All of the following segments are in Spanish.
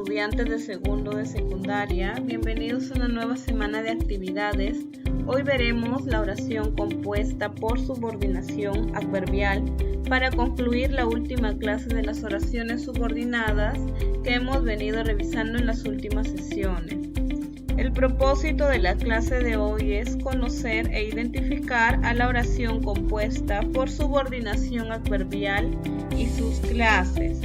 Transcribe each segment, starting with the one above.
estudiantes de segundo de secundaria, bienvenidos a una nueva semana de actividades. Hoy veremos la oración compuesta por subordinación adverbial para concluir la última clase de las oraciones subordinadas que hemos venido revisando en las últimas sesiones. El propósito de la clase de hoy es conocer e identificar a la oración compuesta por subordinación adverbial y sus clases.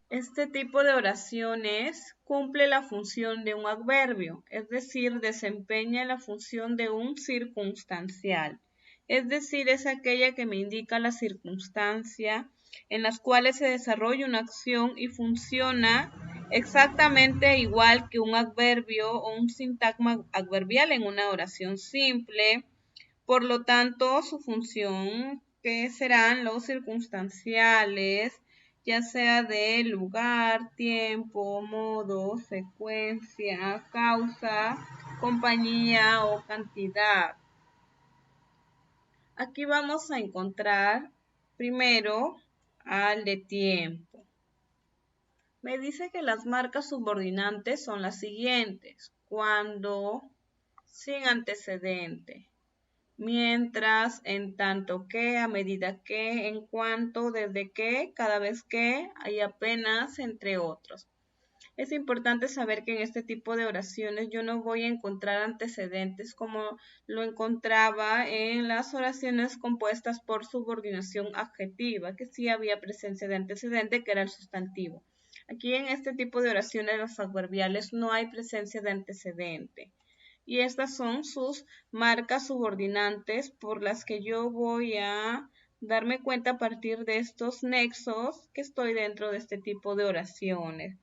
Este tipo de oraciones cumple la función de un adverbio, es decir, desempeña la función de un circunstancial. Es decir, es aquella que me indica la circunstancia en las cuales se desarrolla una acción y funciona exactamente igual que un adverbio o un sintagma adverbial en una oración simple. Por lo tanto, su función, que serán los circunstanciales, ya sea de lugar, tiempo, modo, secuencia, causa, compañía o cantidad. Aquí vamos a encontrar primero al de tiempo. Me dice que las marcas subordinantes son las siguientes: cuando, sin antecedente, mientras, en tanto que, a medida que, en cuanto, desde que, cada vez que, y apenas, entre otros. Es importante saber que en este tipo de oraciones yo no voy a encontrar antecedentes como lo encontraba en las oraciones compuestas por subordinación adjetiva, que sí había presencia de antecedente, que era el sustantivo. Aquí en este tipo de oraciones, los adverbiales, no hay presencia de antecedente. Y estas son sus marcas subordinantes por las que yo voy a darme cuenta a partir de estos nexos que estoy dentro de este tipo de oraciones.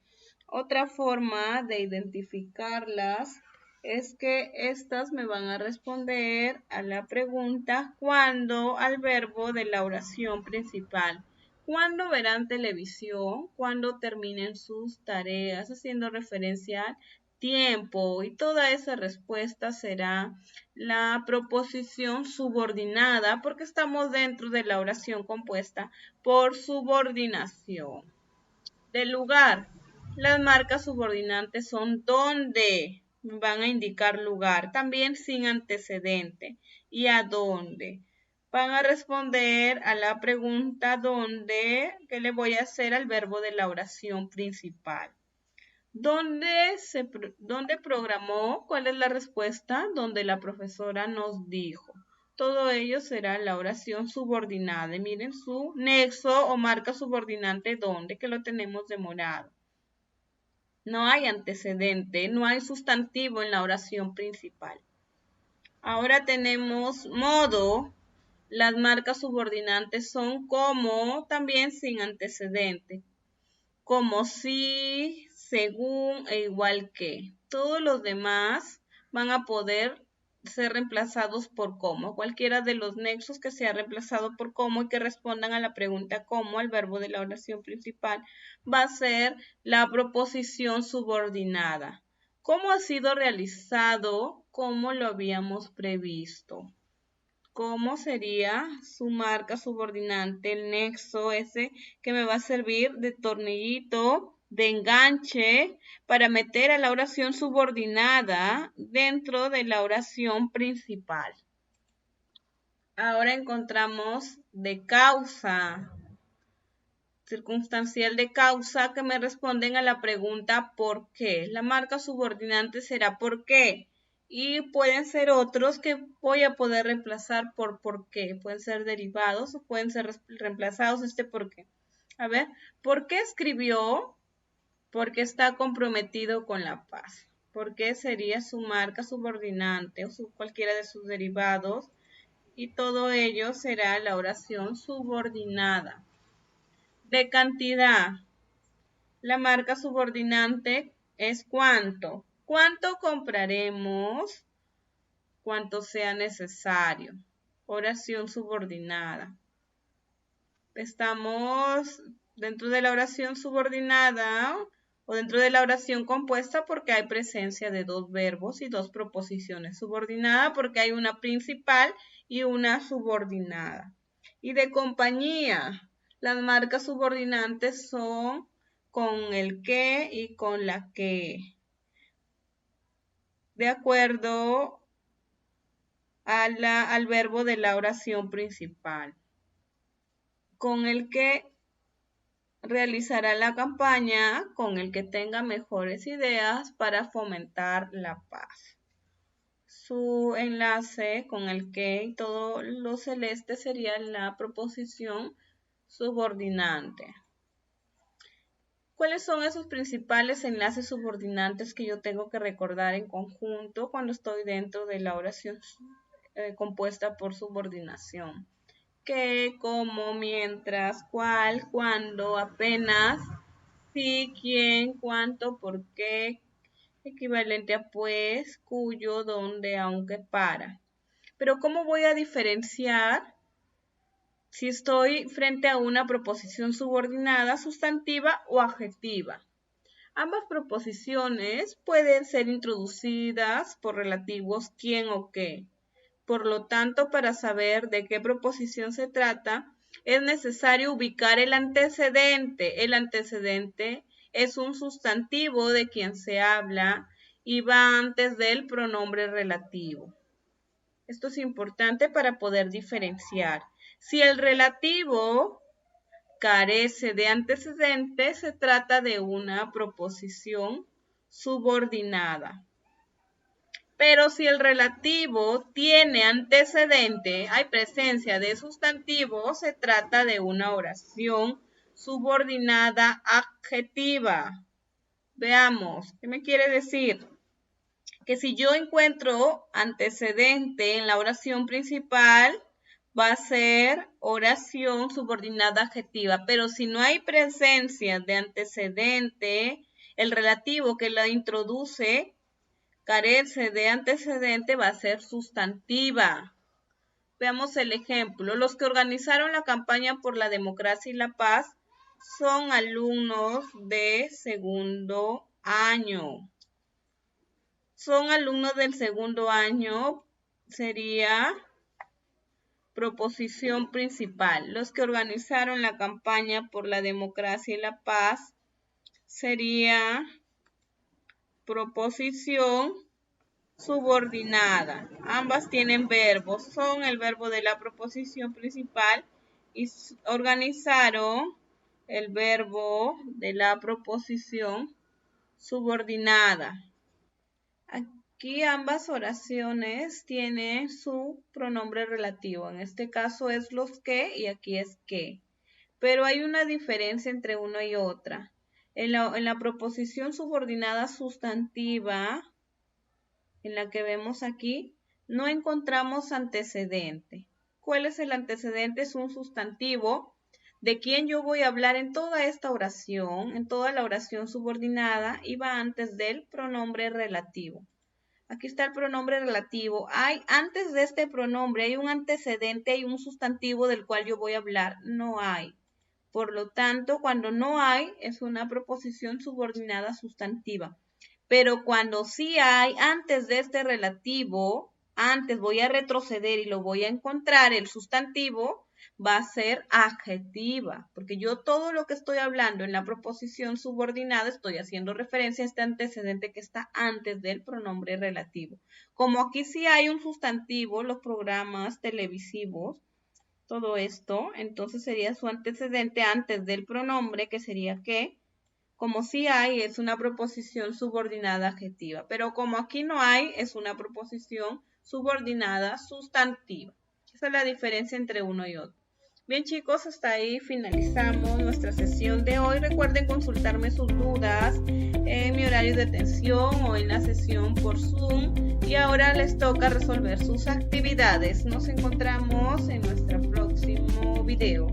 Otra forma de identificarlas es que estas me van a responder a la pregunta ¿cuándo? Al verbo de la oración principal. ¿Cuándo verán televisión? ¿Cuándo terminen sus tareas? Haciendo referencia al tiempo, y toda esa respuesta será la proposición subordinada porque estamos dentro de la oración compuesta por subordinación. Del lugar, las marcas subordinantes son donde, van a indicar lugar, también sin antecedente, y a dónde. Van a responder a la pregunta dónde, que le voy a hacer al verbo de la oración principal. ¿Dónde programó? ¿Cuál es la respuesta? Donde la profesora nos dijo. Todo ello será la oración subordinada. Y miren su nexo o marca subordinante donde, que lo tenemos de morado. No hay antecedente, no hay sustantivo en la oración principal. Ahora tenemos modo. Las marcas subordinantes son como, también sin antecedente. Como si, según e igual que. Todos los demás van a poder ser reemplazados por como. Cualquiera de los nexos que sea reemplazado por como y que respondan a la pregunta como, al verbo de la oración principal, va a ser la proposición subordinada. ¿Cómo ha sido realizado? ¿Cómo lo habíamos previsto? ¿Cómo sería su marca subordinante, el nexo ese que me va a servir de tornillito, de enganche para meter a la oración subordinada dentro de la oración principal? Ahora encontramos de causa, circunstancial de causa, que me responden a la pregunta ¿por qué? La marca subordinante será ¿por qué? Y pueden ser otros que voy a poder reemplazar por qué. Pueden ser derivados o pueden ser reemplazados por qué. A ver, ¿por qué escribió? Porque está comprometido con la paz. ¿Por qué sería su marca subordinante o cualquiera de sus derivados? Y todo ello será la oración subordinada. De cantidad. La marca subordinante es cuánto. ¿Cuánto compraremos? Cuanto sea necesario. Oración subordinada. Estamos dentro de la oración subordinada o dentro de la oración compuesta porque hay presencia de dos verbos y dos proposiciones. Subordinada porque hay una principal y una subordinada. Y de compañía. Las marcas subordinantes son con el que y con la que, de acuerdo al verbo de la oración principal. Con el que realizará la campaña, con el que tenga mejores ideas para fomentar la paz. Su enlace con el que y todo lo celeste sería la proposición subordinante. ¿Cuáles son esos principales enlaces subordinantes que yo tengo que recordar en conjunto cuando estoy dentro de la oración compuesta por subordinación? ¿Qué, cómo, mientras, cuál, cuándo, apenas, sí, quién, cuánto, por qué, equivalente a pues, cuyo, donde, aunque, para. Pero ¿cómo voy a diferenciar si estoy frente a una proposición subordinada, sustantiva o adjetiva? Ambas proposiciones pueden ser introducidas por relativos quién o qué. Por lo tanto, para saber de qué proposición se trata, es necesario ubicar el antecedente. El antecedente es un sustantivo de quien se habla y va antes del pronombre relativo. Esto es importante para poder diferenciar. Si el relativo carece de antecedente, se trata de una proposición subordinada. Pero si el relativo tiene antecedente, hay presencia de sustantivo, se trata de una oración subordinada adjetiva. Veamos, ¿qué me quiere decir? Que si yo encuentro antecedente en la oración principal, va a ser oración subordinada adjetiva. Pero si no hay presencia de antecedente, el relativo que la introduce carece de antecedente, va a ser sustantiva. Veamos el ejemplo. Los que organizaron la campaña por la democracia y la paz son alumnos de segundo año. Son alumnos del segundo año, sería proposición principal. Los que organizaron la campaña por la democracia y la paz sería proposición subordinada. Ambas tienen verbos. Son el verbo de la proposición principal y organizaron el verbo de la proposición subordinada. Aquí ambas oraciones tienen su pronombre relativo. En este caso es los que y aquí es que. Pero hay una diferencia entre una y otra. En la proposición subordinada sustantiva, en la que vemos aquí, no encontramos antecedente. ¿Cuál es el antecedente? Es un sustantivo de quien yo voy a hablar en toda esta oración, en toda la oración subordinada, y va antes del pronombre relativo. Aquí está el pronombre relativo. Antes de este pronombre hay un antecedente, hay un sustantivo del cual yo voy a hablar. No hay. Por lo tanto, cuando no hay, es una proposición subordinada sustantiva. Pero cuando sí hay, antes de este relativo, antes voy a retroceder y lo voy a encontrar, el sustantivo va a ser adjetiva, porque yo todo lo que estoy hablando en la proposición subordinada estoy haciendo referencia a este antecedente que está antes del pronombre relativo. Como aquí sí hay un sustantivo, los programas televisivos, todo esto, entonces sería su antecedente antes del pronombre, que sería que. Como sí hay, es una proposición subordinada adjetiva, pero como aquí no hay, es una proposición subordinada sustantiva. Esa es la diferencia entre uno y otro. Bien chicos, hasta ahí finalizamos nuestra sesión de hoy. Recuerden consultarme sus dudas en mi horario de atención o en la sesión por Zoom. Y ahora les toca resolver sus actividades. Nos encontramos en nuestro próximo video.